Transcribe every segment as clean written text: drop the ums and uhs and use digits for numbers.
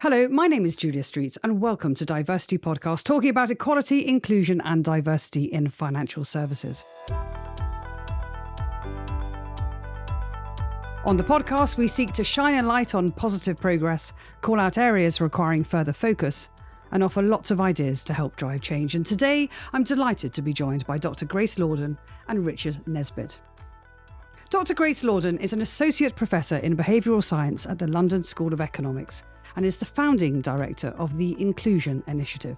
Hello, my name is Julia Streets and welcome to DiverCity Podcast, talking about equality, inclusion and diversity in financial services. On the podcast, we seek to shine a light on positive progress, call out areas requiring further focus, and offer lots of ideas to help drive change. And today, I'm delighted to be joined by Dr. Grace Lordan and Richard Nesbitt. Dr. Grace Lordan is an Associate Professor in Behavioural Science at the London School of Economics and is the founding director of the Inclusion Initiative.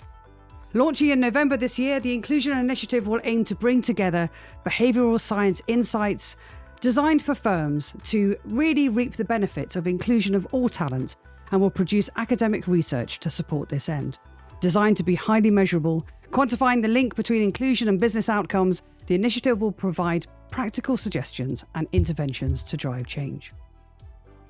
Launching in November this year, the Inclusion Initiative will aim to bring together behavioural science insights designed for firms to really reap the benefits of inclusion of all talent and will produce academic research to support this end. Designed to be highly measurable, quantifying the link between inclusion and business outcomes, the initiative will provide practical suggestions and interventions to drive change.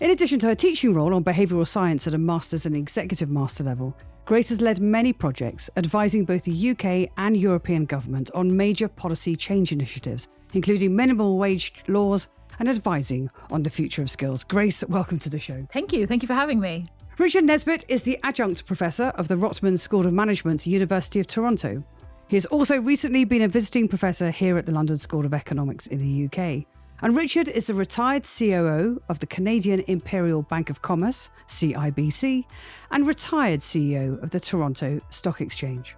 In addition to her teaching role on behavioural science at a master's and executive master level, Grace has led many projects advising both the UK and European government on major policy change initiatives, including minimum wage laws and advising on the future of skills. Grace, welcome to the show. Thank you. Thank you for having me. Richard Nesbitt is the Adjunct Professor of the Rotman School of Management, University of Toronto. He has also recently been a visiting professor here at the London School of Economics in the UK. And Richard is the retired COO of the Canadian Imperial Bank of Commerce, CIBC, and retired CEO of the Toronto Stock Exchange.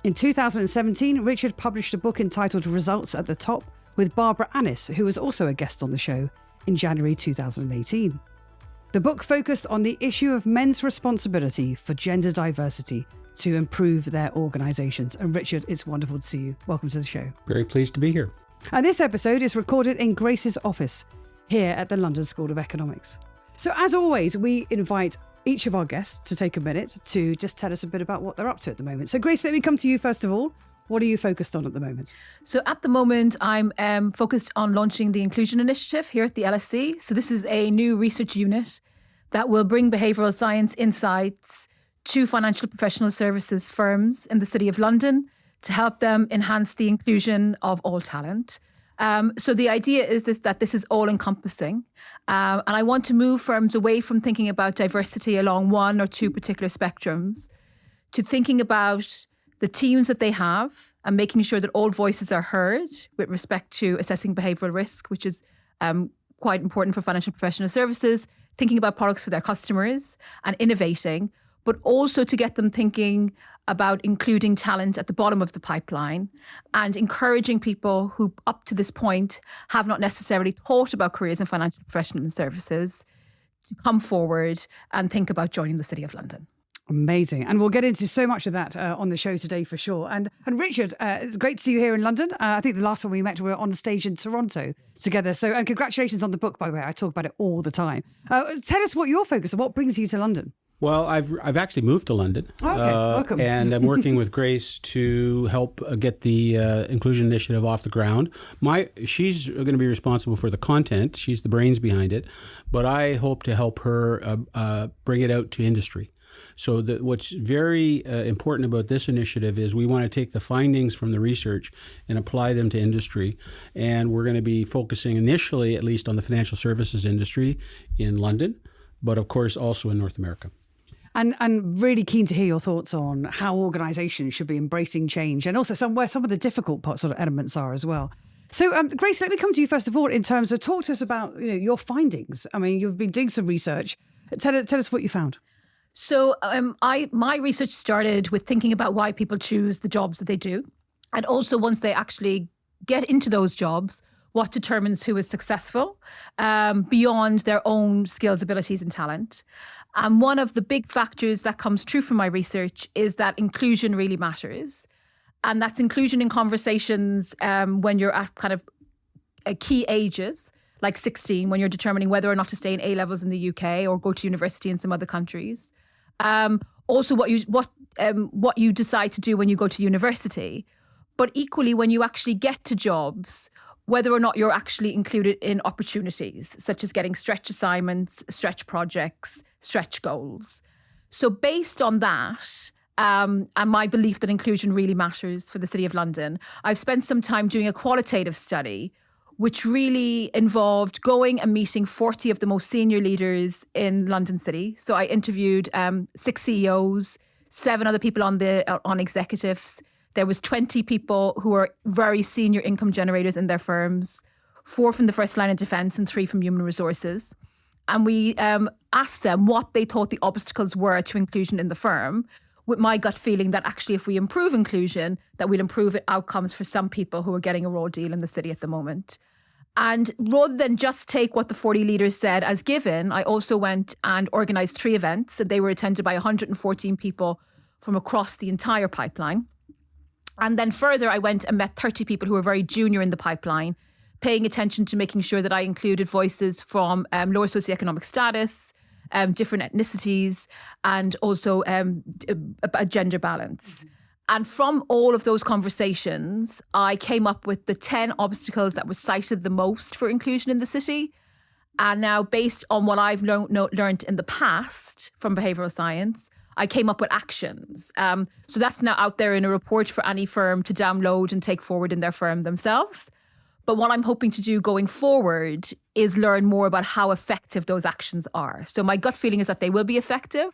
In 2017, Richard published a book entitled Results at the Top with Barbara Annis, who was also a guest on the show in January 2018. The book focused on the issue of men's responsibility for gender diversity to improve their organisations. And Richard, it's wonderful to see you. Welcome to the show. Very pleased to be here. And this episode is recorded in Grace's office here at the London School of Economics. So as always, we invite each of our guests to take a minute to just tell us a bit about what they're up to at the moment. So Grace, let me come to you first of all. What are you focused on at the moment? So at the moment, I'm focused on launching the Inclusion Initiative here at the LSE. So this is a new research unit that will bring behavioural science insights to financial professional services firms in the City of London to help them enhance the inclusion of all talent. So the idea is that this is all-encompassing. And I want to move firms away from thinking about diversity along one or two particular spectrums to thinking about the teams that they have and making sure that all voices are heard with respect to assessing behavioural risk, which is quite important for financial professional services, thinking about products for their customers and innovating, but also to get them thinking about including talent at the bottom of the pipeline and encouraging people who up to this point have not necessarily thought about careers in financial professional services to come forward and think about joining the City of London. Amazing. And we'll get into so much of that on the show today for sure. And Richard, it's great to see you here in London. I think the last time we met, we were on stage in Toronto together. So, and congratulations on the book, by the way. I talk about it all the time. Tell us what your focus is. What brings you to London? Well, I've actually moved to London. Okay, welcome. And I'm working with Grace to help get the Inclusion Initiative off the ground. She's going to be responsible for the content. She's the brains behind it. But I hope to help her bring it out to industry. So what's very important about this initiative is we want to take the findings from the research and apply them to industry. And we're going to be focusing initially, at least, on the financial services industry in London, but of course also in North America. And really keen to hear your thoughts on how organisations should be embracing change and also where some of the difficult sort of elements are as well. So, Grace, let me come to you first of all in terms of talk to us about your findings. I mean, you've been doing some research. Tell us what you found. So my research started with thinking about why people choose the jobs that they do. And also once they actually get into those jobs, what determines who is successful beyond their own skills, abilities and talent. And one of the big factors that comes true from my research is that inclusion really matters. And that's inclusion in conversations when you're at kind of key ages, like 16, when you're determining whether or not to stay in A-levels in the UK or go to university in some other countries. Also what you decide to do when you go to university, but equally when you actually get to jobs, whether or not you're actually included in opportunities, such as getting stretch assignments, stretch projects, stretch goals. So based on that, and my belief that inclusion really matters for the City of London, I've spent some time doing a qualitative study which really involved going and meeting 40 of the most senior leaders in London City. So I interviewed 6 CEOs, 7 other people on executives. There was 20 people who were very senior income generators in their firms, 4 from the first line of defense and 3 from human resources. And we asked them what they thought the obstacles were to inclusion in the firm, with my gut feeling that actually if we improve inclusion, that we'll improve outcomes for some people who are getting a raw deal in the city at the moment. And rather than just take what the 40 leaders said as given, I also went and organised 3 events, and they were attended by 114 people from across the entire pipeline. And then further, I went and met 30 people who were very junior in the pipeline, paying attention to making sure that I included voices from lower socioeconomic status, different ethnicities, and also a gender balance. And from all of those conversations, I came up with the 10 obstacles that were cited the most for inclusion in the city. And now, based on what I've learned in the past from behavioural science, I came up with actions. So that's now out there in a report for any firm to download and take forward in their firm themselves. But what I'm hoping to do going forward is learn more about how effective those actions are. So my gut feeling is that they will be effective,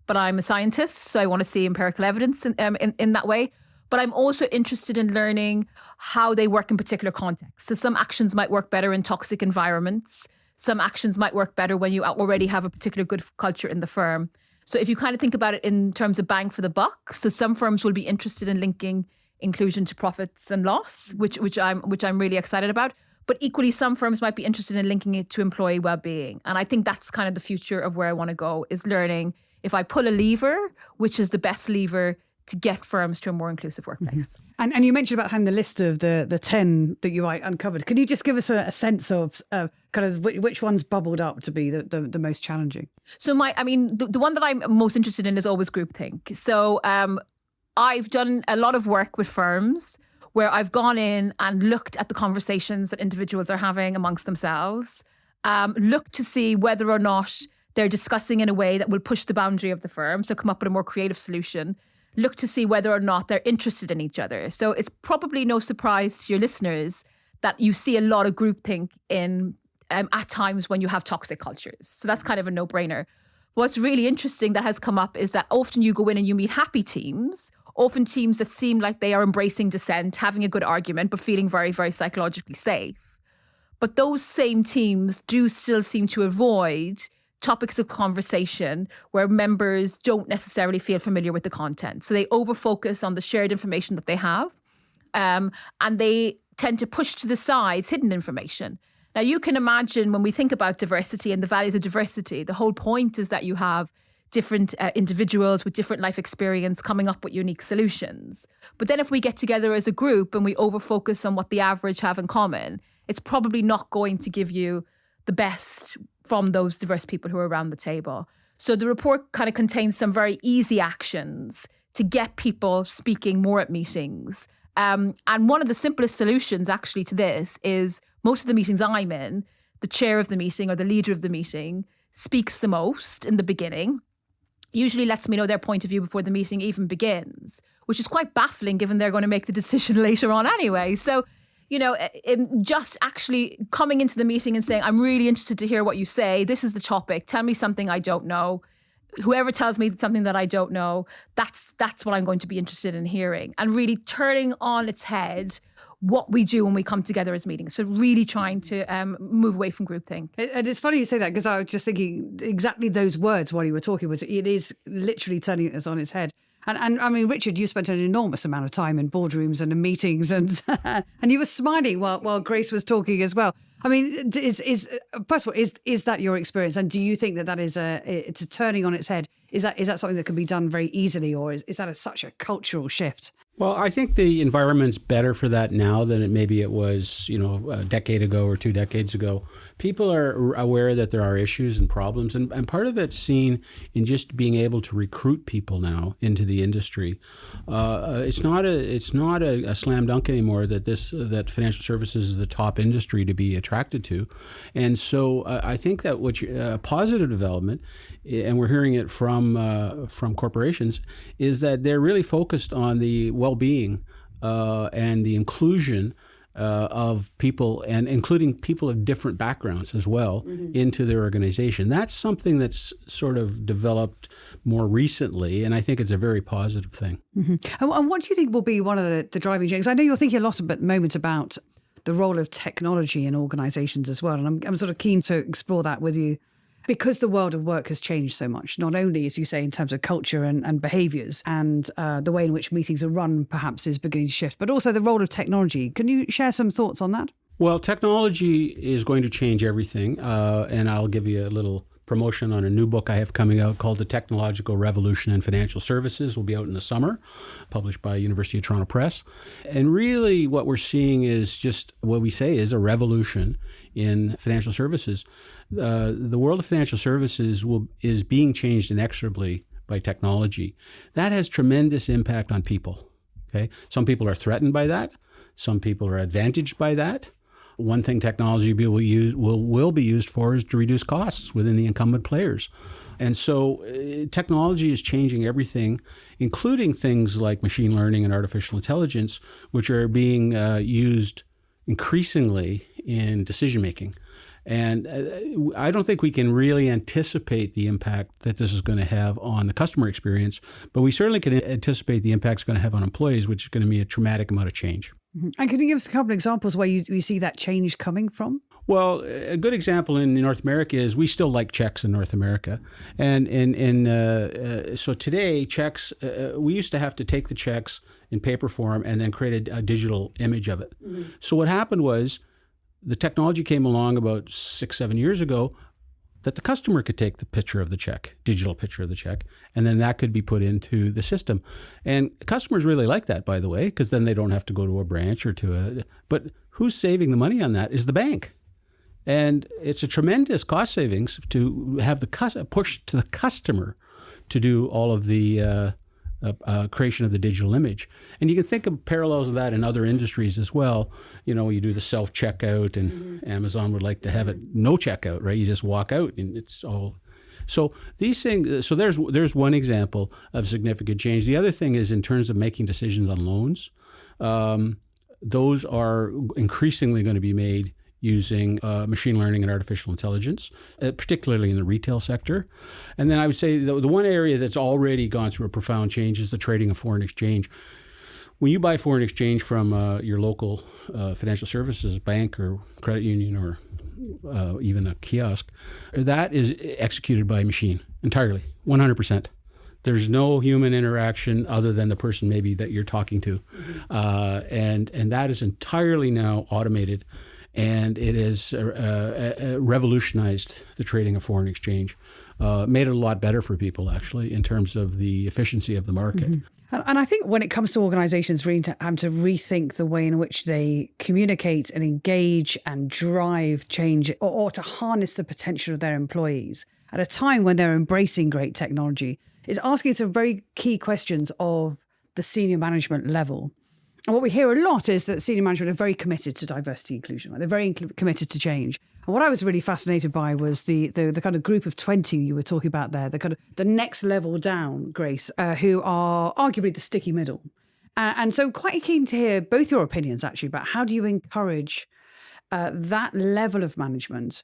but I'm a scientist, so I want to see empirical evidence in that way. But I'm also interested in learning how they work in particular contexts. So some actions might work better in toxic environments. Some actions might work better when you already have a particular good culture in the firm. So if you kind of think about it in terms of bang for the buck, so some firms will be interested in linking inclusion to profits and loss, which I'm really excited about. But equally, some firms might be interested in linking it to employee well-being. And I think that's kind of the future of where I want to go, is learning if I pull a lever, which is the best lever to get firms to a more inclusive workplace. Mm-hmm. And you mentioned about having the list of the 10 that you uncovered. Can you just give us a sense of kind of which ones bubbled up to be the most challenging? So the one that I'm most interested in is always groupthink. So I've done a lot of work with firms where I've gone in and looked at the conversations that individuals are having amongst themselves, looked to see whether or not they're discussing in a way that will push the boundary of the firm, so come up with a more creative solution, look to see whether or not they're interested in each other. So it's probably no surprise to your listeners that you see a lot of groupthink in at times when you have toxic cultures. So that's kind of a no-brainer. What's really interesting that has come up is that often you go in and you meet happy teams, often teams that seem like they are embracing dissent, having a good argument, but feeling very, very psychologically safe. But those same teams do still seem to avoid topics of conversation where members don't necessarily feel familiar with the content. So they over-focus on the shared information that they have, and they tend to push to the sides hidden information. Now, you can imagine when we think about diversity and the values of diversity, the whole point is that you have different individuals with different life experience coming up with unique solutions. But then if we get together as a group and we over-focus on what the average have in common, it's probably not going to give you the best from those diverse people who are around the table. So the report kind of contains some very easy actions to get people speaking more at meetings. And one of the simplest solutions actually to this is most of the meetings I'm in, the chair of the meeting or the leader of the meeting speaks the most in the beginning, usually lets me know their point of view before the meeting even begins, which is quite baffling given they're going to make the decision later on anyway. So, just actually coming into the meeting and saying, I'm really interested to hear what you say. This is the topic. Tell me something I don't know. Whoever tells me something that I don't know, that's what I'm going to be interested in hearing. And really turning on its head what we do when we come together as meetings. So really trying to move away from groupthink. And it's funny you say that, because I was just thinking exactly those words while you were talking. It is literally turning us on its head. And I mean, Richard, you spent an enormous amount of time in boardrooms and in meetings, and you were smiling while Grace was talking as well. I mean, first of all, is that your experience? And do you think that is it's a turning on its head? Is that something that can be done very easily, or is that such a cultural shift? Well, I think the environment's better for that now than maybe it was, a decade ago or 2 decades ago. People are aware that there are issues and problems, and part of it's seen in just being able to recruit people now into the industry. It's not a slam dunk anymore that financial services is the top industry to be attracted to, and so I think that a positive development, and we're hearing it from corporations, is that they're really focused on the well-being and the inclusion of people, and including people of different backgrounds as well, into their organization. That's something that's sort of developed more recently, and I think it's a very positive thing. And what do you think will be one of the driving changes? I know you're thinking a lot at the moment about the role of technology in organizations as well, and I'm sort of keen to explore that with you. Because the world of work has changed so much, not only, as you say, in terms of culture and behaviours, and the way in which meetings are run perhaps is beginning to shift, but also the role of technology. Can you share some thoughts on that? Well, technology is going to change everything, and I'll give you a little promotion on a new book I have coming out called The Technological Revolution in Financial Services. Will be out in the summer, published by University of Toronto Press. And really what we're seeing is just what we say is a revolution in financial services. The world of financial services is being changed inexorably by technology. That has tremendous impact on people. Okay, some people are threatened by that. Some people are advantaged by that. One thing technology will be used for is to reduce costs within the incumbent players. And so technology is changing everything, including things like machine learning and artificial intelligence, which are being used increasingly in decision making. And I don't think we can really anticipate the impact that this is going to have on the customer experience, but we certainly can anticipate the impact it's going to have on employees, which is going to be a traumatic amount of change. And can you give us a couple of examples where you see that change coming from? Well, a good example in North America is we still like checks in North America. And so today, checks, we used to have to take the checks in paper form and then create a digital image of it. So what happened was the technology came along about 6-7 years ago that the customer could take the picture of the check, digital picture of the check, and then that could be put into the system. And customers really like that, by the way, because then they don't have to go to a branch or but who's saving the money on that is the bank. And it's a tremendous cost savings to have the push to the customer to do all of the creation of the digital image. And you can think of parallels of that in other industries as well. You know, you do the self-checkout, and Amazon would like to have it no checkout, right? You just walk out and it's all. So these things, so there's one example of significant change. The other thing is in terms of making decisions on loans. Those are increasingly going to be made using machine learning and artificial intelligence, particularly in the retail sector. And then I would say the one area that's already gone through a profound change is the trading of foreign exchange. When you buy foreign exchange from your local financial services bank or credit union or even a kiosk, that is executed by a machine entirely, 100%. There's no human interaction other than the person maybe that you're talking to. And that is entirely now automated. And it has revolutionized the trading of foreign exchange, made it a lot better for people, actually, in terms of the efficiency of the market. And I think when it comes to organizations really having to rethink the way in which they communicate and engage and drive change, or to harness the potential of their employees at a time when they're embracing great technology, is asking some very key questions of the senior management level. And what we hear a lot is that senior management are very committed to diversity inclusion. Right? They're very committed to change. And what I was really fascinated by was the kind of group of 20 you were talking about there, the kind of the next level down, Grace, who are arguably the sticky middle. And so quite keen to hear both your opinions, actually, about how do you encourage that level of management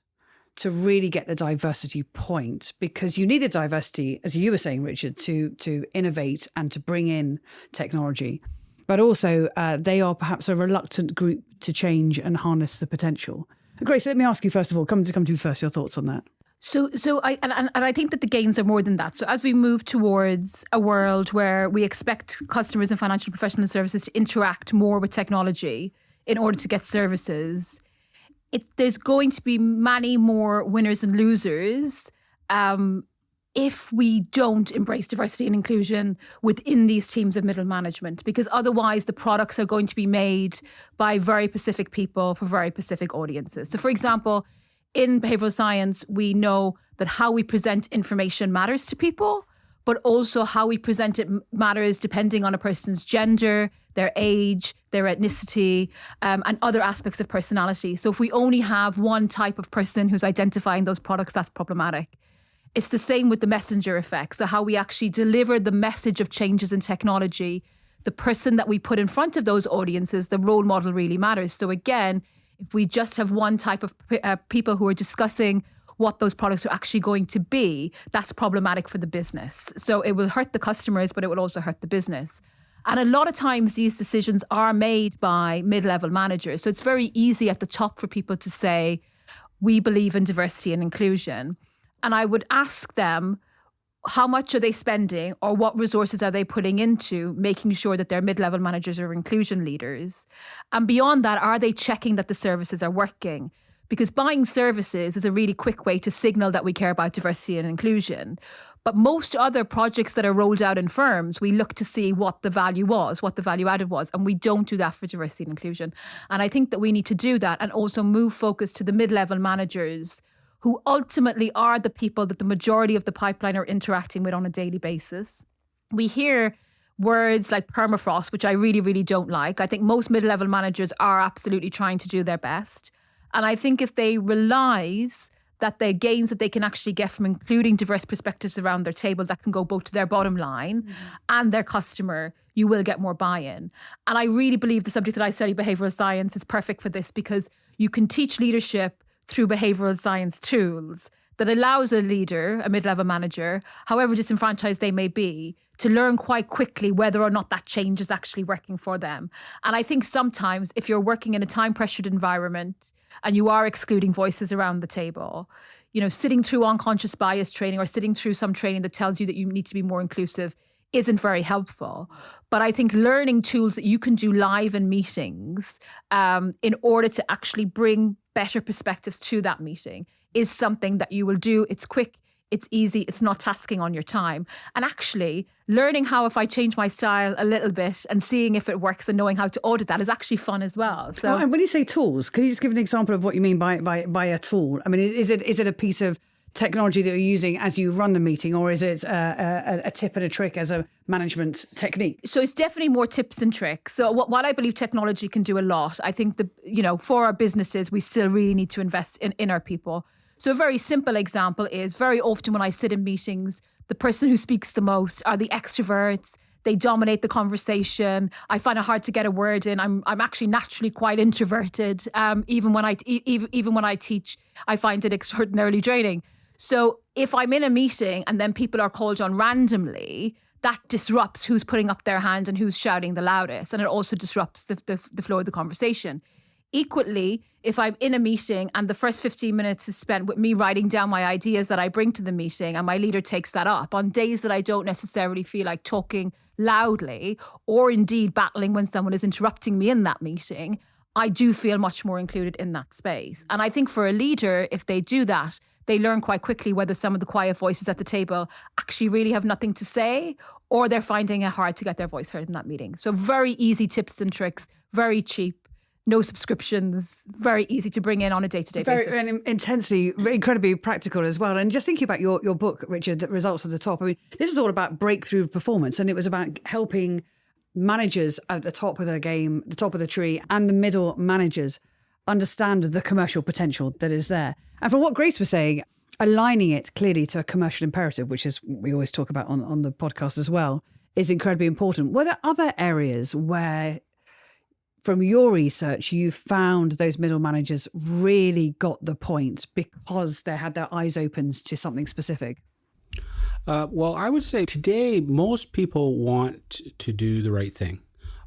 to really get the diversity point, because you need the diversity, as you were saying, Richard, to innovate and to bring in technology. But also they are perhaps a reluctant group to change and harness the potential. Grace, let me ask you first of all, come to you first, your thoughts on that. So I think that the gains are more than that. So as we move towards a world where we expect customers in financial professional services to interact more with technology in order to get services, there's going to be many more winners and losers if we don't embrace diversity and inclusion within these teams of middle management, because otherwise the products are going to be made by very specific people for very specific audiences. So for example, in behavioral science, we know that how we present information matters to people, but also how we present it matters depending on a person's gender, their age, their ethnicity, and other aspects of personality. So if we only have one type of person who's identifying those products, that's problematic. It's the same with the messenger effect. So how we actually deliver the message of changes in technology the person that we put in front of those audiences, the role model really matters. So again, if we just have one type of people who are discussing what those products are actually going to be, that's problematic for the business. So it will hurt the customers, but it will also hurt the business. And a lot of times these decisions are made by mid-level managers. So it's very easy at the top for people to say, we believe in diversity and inclusion. And I would ask them, how much are they spending or what resources are they putting into making sure that their mid-level managers are inclusion leaders? And beyond that, are they checking that the services are working? Because buying services is a really quick way to signal that we care about diversity and inclusion. But most other projects that are rolled out in firms, we look to see what the value was, what the value added was, and we don't do that for diversity and inclusion. And I think that we need to do that and also move focus to the mid-level managers who ultimately are the people that the majority of the pipeline are interacting with on a daily basis. We hear words like permafrost, which I really, really don't like. I think most mid-level managers are absolutely trying to do their best. And I think if they realize that the gains that they can actually get from including diverse perspectives around their table, that can go both to their bottom line and their customer, you will get more buy-in. And I really believe the subject that I study, behavioural science, is perfect for this because you can teach leadership through behavioural science tools that allows a leader, a mid-level manager, however disenfranchised they may be, to learn quite quickly whether or not that change is actually working for them. And I think sometimes if you're working in a time-pressured environment and you are excluding voices around the table, you know, sitting through unconscious bias training or sitting through some training that tells you that you need to be more inclusive isn't very helpful. But I think learning tools that you can do live in meetings in order to actually bring better perspectives to that meeting is something that you will do. It's quick, it's easy, it's not tasking on your time. And actually learning how, if I change my style a little bit and seeing if it works and knowing how to audit that is actually fun as well. So, and when you say tools, can you just give an example of what you mean by a tool? I mean, is it a piece of technology that you're using as you run the meeting, or is it a tip and a trick as a management technique? So it's definitely more tips and tricks. So while I believe technology can do a lot, I think for our businesses, we still really need to invest in our people. So a very simple example is very often when I sit in meetings, the person who speaks the most are the extroverts. They dominate the conversation. I find it hard to get a word in. I'm actually naturally quite introverted. Even when I teach, I find it extraordinarily draining. So if I'm in a meeting and then people are called on randomly, that disrupts who's putting up their hand and who's shouting the loudest. And it also disrupts the flow of the conversation. Equally, if I'm in a meeting and the first 15 minutes is spent with me writing down my ideas that I bring to the meeting and my leader takes that up on days that I don't necessarily feel like talking loudly or indeed battling when someone is interrupting me in that meeting, I do feel much more included in that space. And I think for a leader, if they do that, they learn quite quickly whether some of the quiet voices at the table actually really have nothing to say or they're finding it hard to get their voice heard in that meeting. So very easy tips and tricks, very cheap. No subscriptions, very easy to bring in on a day-to-day basis. And intensely, incredibly practical as well. And just thinking about your book, Richard, that Results at the Top. I mean, this is all about breakthrough performance, and it was about helping managers at the top of their game, the top of the tree, and the middle managers understand the commercial potential that is there. And from what Grace was saying, aligning it clearly to a commercial imperative, which is we always talk about on the podcast as well, is incredibly important. Were there other areas where, from your research, you found those middle managers really got the point because they had their eyes opened to something specific? Well, I would say today, most people want to do the right thing.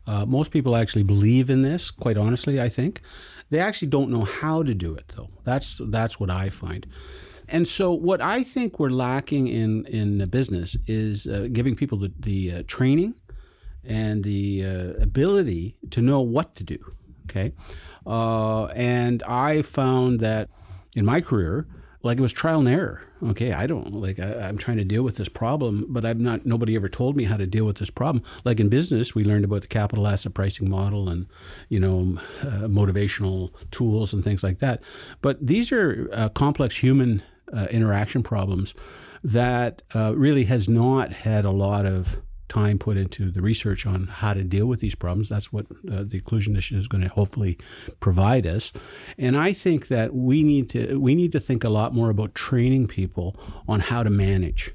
Most people actually believe in this, quite honestly, I think. They actually don't know how to do it, though. That's what I find. And so what I think we're lacking in business is giving people the training and the ability to know what to do, okay? And I found that in my career, like it was trial and error, okay? I'm trying to deal with this problem, but nobody ever told me how to deal with this problem. Like in business, we learned about the capital asset pricing model and, motivational tools and things like that. But these are complex human interaction problems that really has not had a lot of time put into the research on how to deal with these problems. That's what the Inclusion Initiative is going to hopefully provide us. And I think that we need to think a lot more about training people on how to manage.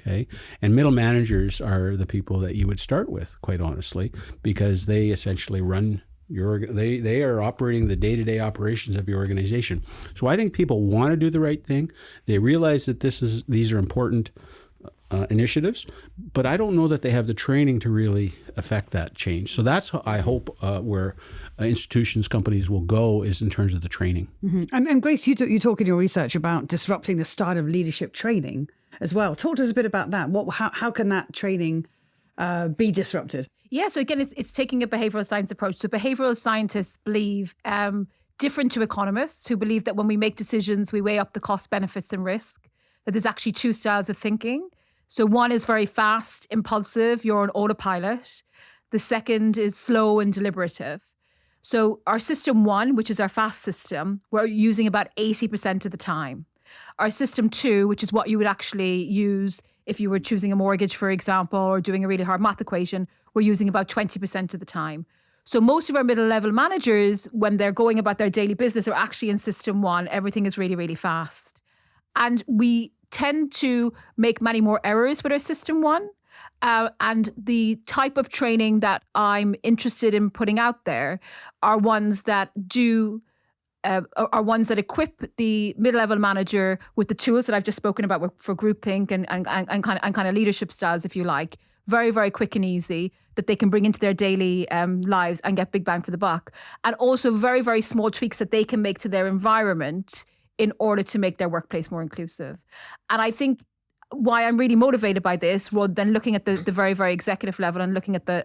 Okay. And middle managers are the people that you would start with, quite honestly, because they essentially run they are operating the day-to-day operations of your organization. So I think people want to do the right thing. They realize that these are important initiatives, but I don't know that they have the training to really affect that change. So that's how I hope where institutions, companies will go is in terms of the training. Mm-hmm. And Grace, you talk in your research about disrupting the style of leadership training as well. Talk to us a bit about that. How can that training be disrupted? Yeah, so again, it's taking a behavioural science approach. So behavioural scientists believe, different to economists who believe that when we make decisions, we weigh up the cost, benefits and risk, that there's actually two styles of thinking. So one is very fast, impulsive, you're on autopilot. The second is slow and deliberative. So our system 1, which is our fast system, we're using about 80% of the time. Our system 2, which is what you would actually use if you were choosing a mortgage, for example, or doing a really hard math equation, we're using about 20% of the time. So most of our middle level managers, when they're going about their daily business, are actually in system 1. Everything is really, really fast. And we tend to make many more errors with our system 1. And the type of training that I'm interested in putting out there are ones that equip the mid-level manager with the tools that I've just spoken about for groupthink and kind of leadership styles, if you like, very, very quick and easy, that they can bring into their daily lives and get big bang for the buck. And also very, very small tweaks that they can make to their environment in order to make their workplace more inclusive. And I think why I'm really motivated by this, rather than looking at the very, very executive level and looking at the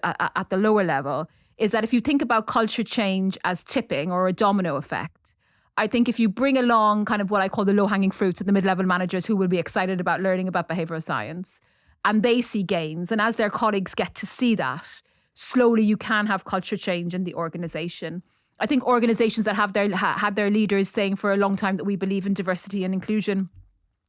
lower level, is that if you think about culture change as tipping or a domino effect, I think if you bring along kind of what I call the low-hanging fruits of the mid-level managers who will be excited about learning about behavioural science, and they see gains, and as their colleagues get to see that, slowly you can have culture change in the organisation. I think organisations that have had their leaders saying for a long time that we believe in diversity and inclusion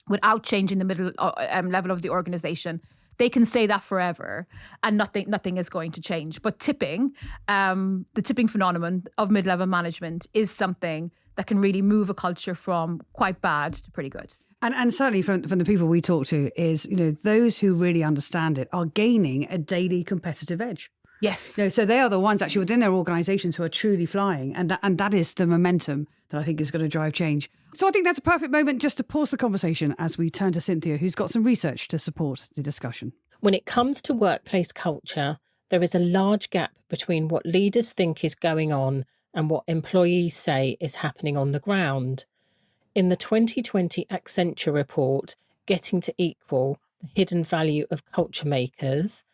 without changing the middle level of the organisation, they can say that forever and nothing is going to change. But tipping, the tipping phenomenon of mid-level management is something that can really move a culture from quite bad to pretty good. And certainly from the people we talk to is, those who really understand it are gaining a daily competitive edge. Yes. So they are the ones actually within their organisations who are truly flying. And that is the momentum that I think is going to drive change. So I think that's a perfect moment just to pause the conversation as we turn to Cynthia, who's got some research to support the discussion. When it comes to workplace culture, there is a large gap between what leaders think is going on and what employees say is happening on the ground. In the 2020 Accenture report, Getting to Equal, the Hidden Value of Culture Makers,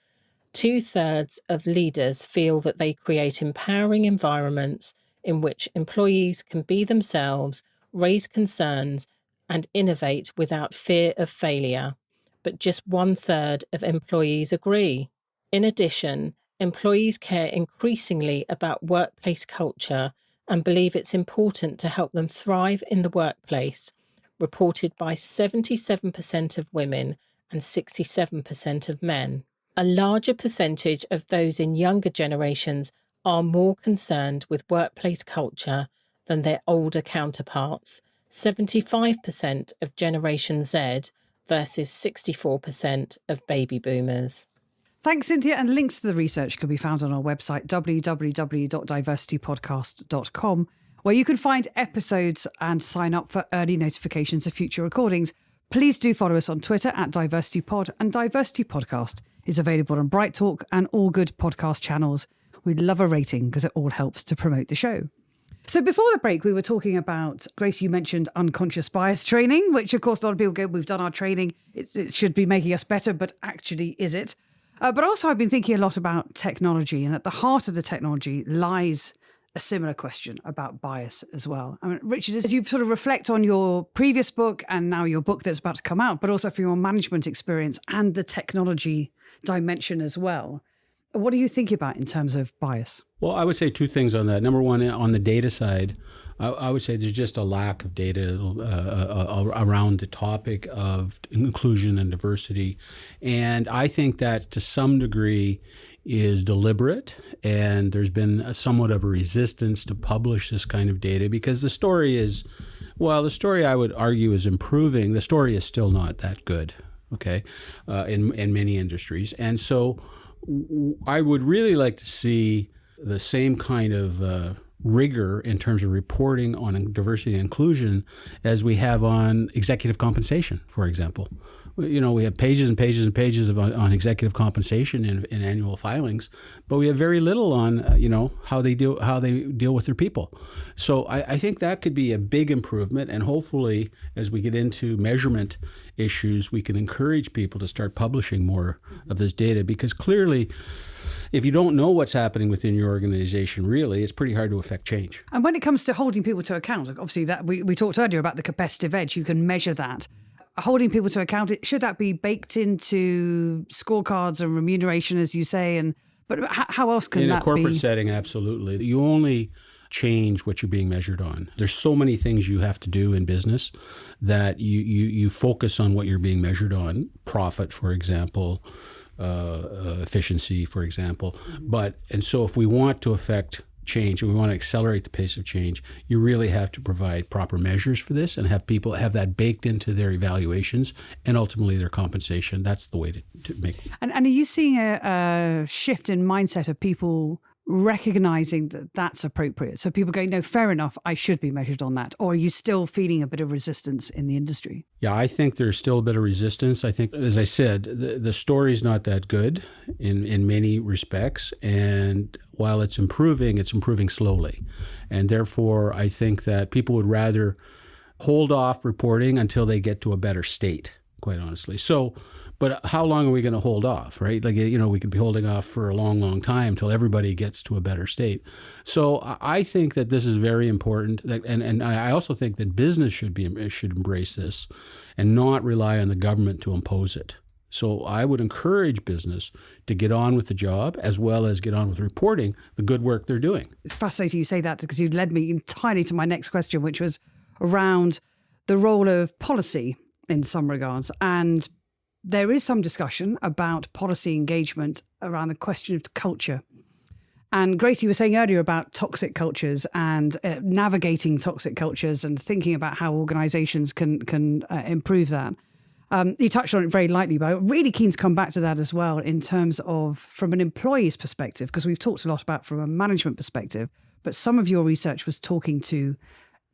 2/3 of leaders feel that they create empowering environments in which employees can be themselves, raise concerns, and innovate without fear of failure. But just 1/3 of employees agree. In addition, employees care increasingly about workplace culture and believe it's important to help them thrive in the workplace, reported by 77% of women and 67% of men. A larger percentage of those in younger generations are more concerned with workplace culture than their older counterparts, 75% of Generation Z versus 64% of baby boomers. Thanks, Cynthia. And links to the research can be found on our website, www.diversitypodcast.com, where you can find episodes and sign up for early notifications of future recordings. Please do follow us on Twitter @DiversityPod, and Diversity Podcast is available on Bright Talk and all good podcast channels. We'd love a rating because it all helps to promote the show. So before the break, we were talking about, Grace, you mentioned unconscious bias training, which of course a lot of people go, we've done our training, it should be making us better, but actually is it? But also I've been thinking a lot about technology, and at the heart of the technology lies a similar question about bias as well. I mean, Richard, as you sort of reflect on your previous book and now your book that's about to come out, but also for your management experience and the technology dimension as well, what are you thinking about in terms of bias? Well, I would say two things on that. Number one, on the data side, I would say there's just a lack of data around the topic of inclusion and diversity. And I think that to some degree is deliberate, and there's been somewhat of a resistance to publish this kind of data because the story I would argue is improving. The story is still not that good. okay, in many industries. And so I would really like to see the same kind of rigor in terms of reporting on diversity and inclusion as we have on executive compensation, for example. You know, we have pages and pages and pages on executive compensation in annual filings, but we have very little on how they deal with their people. So I think that could be a big improvement, and hopefully, as we get into measurement issues, we can encourage people to start publishing more of this data, because clearly, if you don't know what's happening within your organization, really, it's pretty hard to affect change. And when it comes to holding people to account, obviously that we talked earlier about the competitive edge, you can measure that. Holding people to account, should that be baked into scorecards and remuneration, as you say? But how else can that be? In a corporate setting, absolutely. You only change what you're being measured on. There's so many things you have to do in business that you focus on what you're being measured on. Profit, for example, efficiency, for example. And so if we want to affect change and we want to accelerate the pace of change, you really have to provide proper measures for this and have people have that baked into their evaluations and ultimately their compensation. That's the way to make it. And are you seeing a shift in mindset of people recognizing that that's appropriate? So people going, no, fair enough, I should be measured on that. Or are you still feeling a bit of resistance in the industry? Yeah, I think there's still a bit of resistance. I think, as I said, the story's not that good in many respects. And while it's improving slowly. And therefore, I think that people would rather hold off reporting until they get to a better state, quite honestly. So, but how long are we going to hold off, right? Like, we could be holding off for a long, long time until everybody gets to a better state. So I think that this is very important. And I also think that business should embrace this and not rely on the government to impose it. So I would encourage business to get on with the job as well as get on with reporting the good work they're doing. It's fascinating you say that, because you led me entirely to my next question, which was around the role of policy in some regards. And there is some discussion about policy engagement around the question of culture. And Grace, you were saying earlier about toxic cultures and navigating toxic cultures and thinking about how organizations can improve that. You touched on it very lightly, but I'm really keen to come back to that as well in terms of from an employee's perspective, because we've talked a lot about from a management perspective, but some of your research was talking to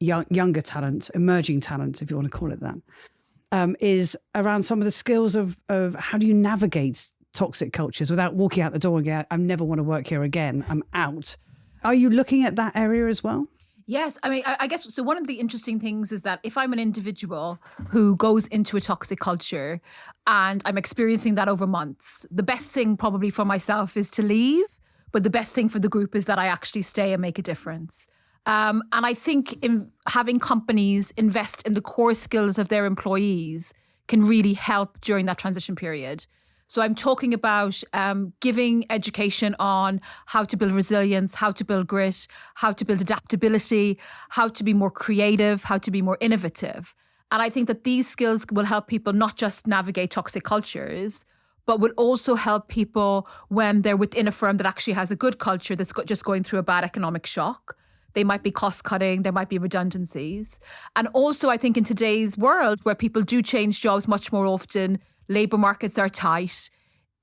younger talent, emerging talent, if you want to call it that, is around some of the skills of how do you navigate toxic cultures without walking out the door and going, I never want to work here again, I'm out. Are you looking at that area as well? Yes. I mean, I guess, so one of the interesting things is that if I'm an individual who goes into a toxic culture and I'm experiencing that over months, the best thing probably for myself is to leave, but the best thing for the group is that I actually stay and make a difference. And I think in having companies invest in the core skills of their employees can really help during that transition period. So I'm talking about giving education on how to build resilience, how to build grit, how to build adaptability, how to be more creative, how to be more innovative. And I think that these skills will help people not just navigate toxic cultures, but will also help people when they're within a firm that actually has a good culture that's just going through a bad economic shock. They might be cost cutting, there might be redundancies. And also I think in today's world where people do change jobs much more often, labour markets are tight,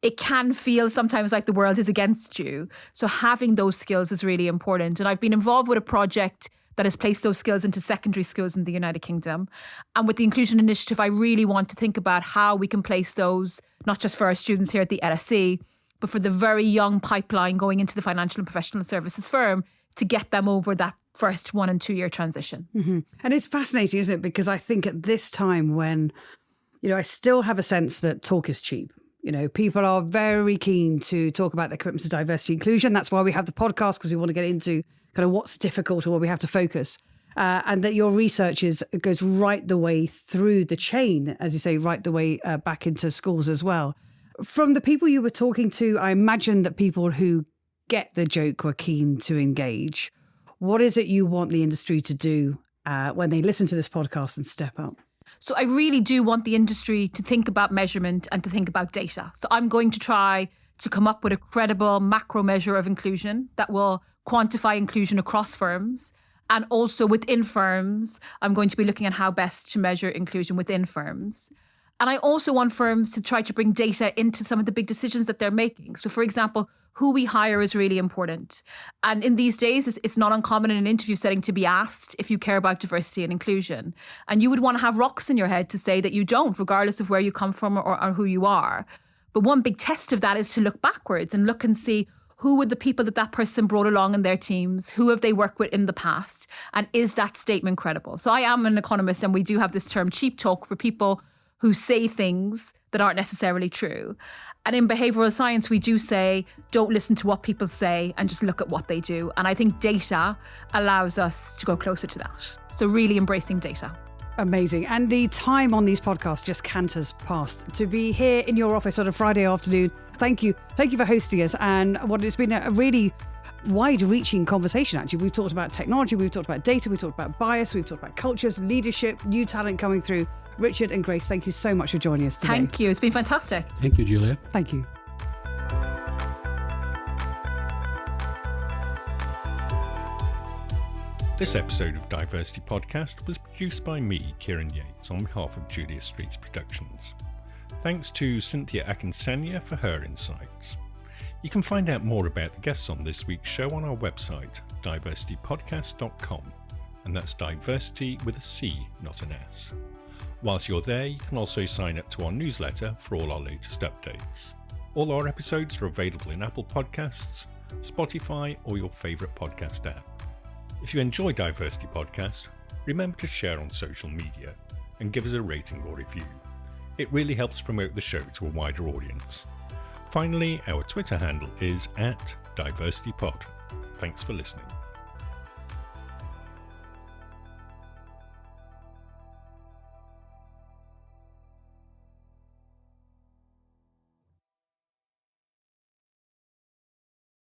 it can feel sometimes like the world is against you. So having those skills is really important. And I've been involved with a project that has placed those skills into secondary schools in the United Kingdom. And with the Inclusion Initiative, I really want to think about how we can place those, not just for our students here at the LSE, but for the very young pipeline going into the financial and professional services firm to get them over that first 1 and 2 year transition. Mm-hmm. And it's fascinating, isn't it? Because I think at this time when, I still have a sense that talk is cheap. People are very keen to talk about their commitment to diversity inclusion. That's why we have the podcast, because we want to get into kind of what's difficult or where we have to focus. And that your research goes right the way through the chain, as you say, right the way back into schools as well. From the people you were talking to, I imagine that people who get the joke were keen to engage. What is it you want the industry to do when they listen to this podcast and step up? So I really do want the industry to think about measurement and to think about data. So I'm going to try to come up with a credible macro measure of inclusion that will quantify inclusion across firms. And also within firms, I'm going to be looking at how best to measure inclusion within firms. And I also want firms to try to bring data into some of the big decisions that they're making. So, for example, who we hire is really important. And in these days, it's not uncommon in an interview setting to be asked if you care about diversity and inclusion. And you would want to have rocks in your head to say that you don't, regardless of where you come from or who you are. But one big test of that is to look backwards and look and see who were the people that person brought along in their teams, who have they worked with in the past, and is that statement credible? So I am an economist, and we do have this term cheap talk for people who say things that aren't necessarily true. And in behavioural science, we do say, don't listen to what people say and just look at what they do. And I think data allows us to go closer to that. So really embracing data. Amazing. And the time on these podcasts just canters past. To be here in your office on a Friday afternoon, thank you. Thank you for hosting us. And it's been a really wide-reaching conversation, actually. We've talked about technology, we've talked about data, we've talked about bias, we've talked about cultures, leadership, new talent coming through. Richard and Grace, thank you so much for joining us today. Thank you. It's been fantastic. Thank you, Julia. Thank you. This episode of DiverCity Podcast was produced by me, Kieran Yates, on behalf of Julia Streets Productions. Thanks to Cynthia Akinsanya for her insights. You can find out more about the guests on this week's show on our website, DiverCityPodcast.com, and that's diversity with a C, not an S. Whilst you're there, you can also sign up to our newsletter for all our latest updates. All our episodes are available in Apple Podcasts, Spotify, or your favourite podcast app. If you enjoy DiverCity Podcast, remember to share on social media and give us a rating or review. It really helps promote the show to a wider audience. Finally, our Twitter handle is @DiverCityPod. Thanks for listening.